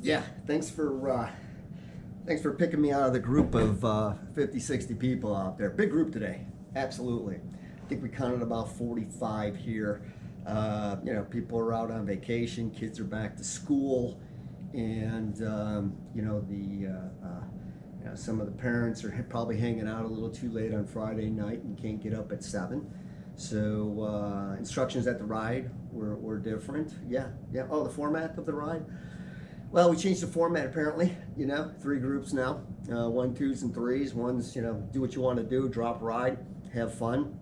Yeah, thanks for picking me out of the group of 50, 60 people out there. Big group today, absolutely. I think we counted about 45 here. People are out on vacation, kids are back to school, and some of the parents are probably hanging out a little too late on Friday night and can't get up at 7. So instructions at the ride were different. Yeah. Oh, the format of the ride. Well, we changed the format apparently. 3 groups now, 1, 2s, and 3s. One's do what you want to do, drop ride, have fun.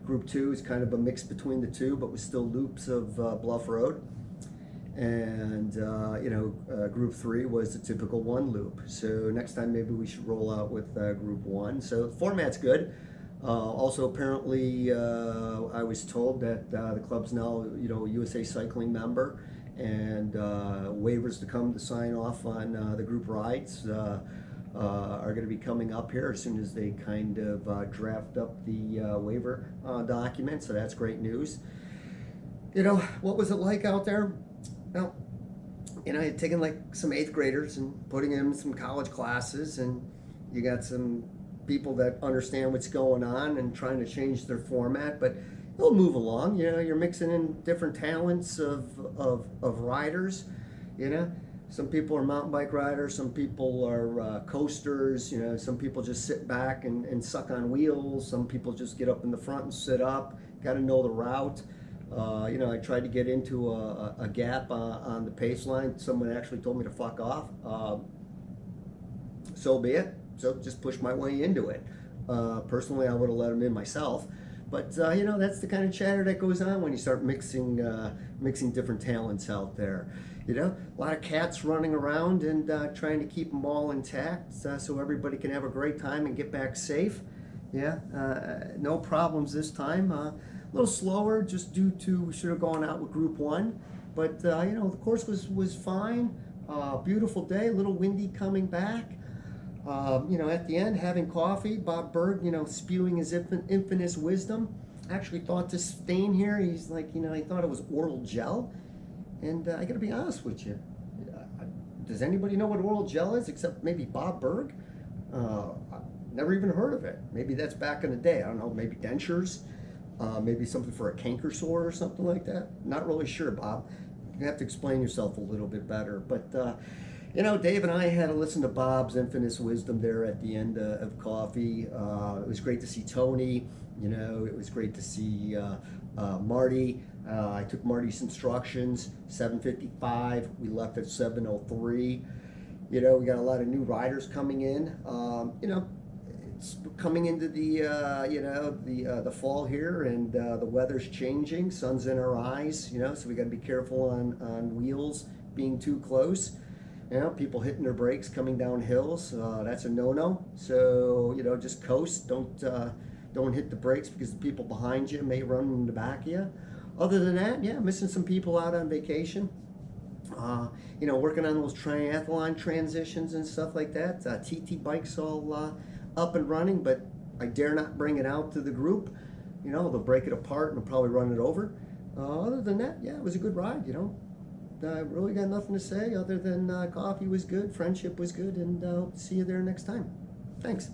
Group 2 is kind of a mix between the two, but with still loops of Bluff Road. And Group 3 was the typical 1 loop. So next time maybe we should roll out with Group 1. So the format's good. Also, apparently, I was told that the club's now, a USA Cycling member, and waivers to come to sign off on the group rides are going to be coming up here as soon as they kind of draft up the waiver document. So that's great news. What was it like out there? Well, I had taken like some 8th graders and putting them in some college classes, and you got some people that understand what's going on and trying to change their format, but it'll move along. You're mixing in different talents of riders. Some people are mountain bike riders, some people are coasters, some people just sit back and suck on wheels, some people just get up in the front and sit up. Got to know the route. I tried to get into a gap on the pace line. Someone actually told me to fuck off. So be it. So just push my way into it. Personally, I would have let him in myself. But that's the kind of chatter that goes on when you start mixing different talents out there. A lot of cats running around and trying to keep them all intact so everybody can have a great time and get back safe. No problems this time. A little slower just due to we should have gone out with Group 1. But the course was fine. Beautiful day, a little windy coming back. At the end, having coffee, Bob Berg, spewing his infinite wisdom. Actually thought this stain here, he's like, he thought it was oral gel. And I gotta be honest with you, does anybody know what oral gel is except maybe Bob Berg? Never even heard of it. Maybe that's back in the day. I don't know, maybe dentures, maybe something for a canker sore or something like that. Not really sure, Bob. You have to explain yourself a little bit better. But Dave and I had to listen to Bob's infinite wisdom there at the end of coffee. It was great to see Tony. It was great to see Marty. I took Marty's instructions, 7:55. We left at 7:03. We got a lot of new riders coming in. It's coming into the fall here, and the weather's changing. Sun's in our eyes. So we got to be careful on wheels being too close. People hitting their brakes coming down hills, that's a no-no. So, just coast. Don't hit the brakes because the people behind you may run in the back of you. Other than that, missing some people out on vacation. Working on those triathlon transitions and stuff like that. TT bikes all up and running, but I dare not bring it out to the group. They'll break it apart and probably run it over. Other than that, it was a good ride, I really got nothing to say other than coffee was good, friendship was good, and I'll see you there next time. Thanks.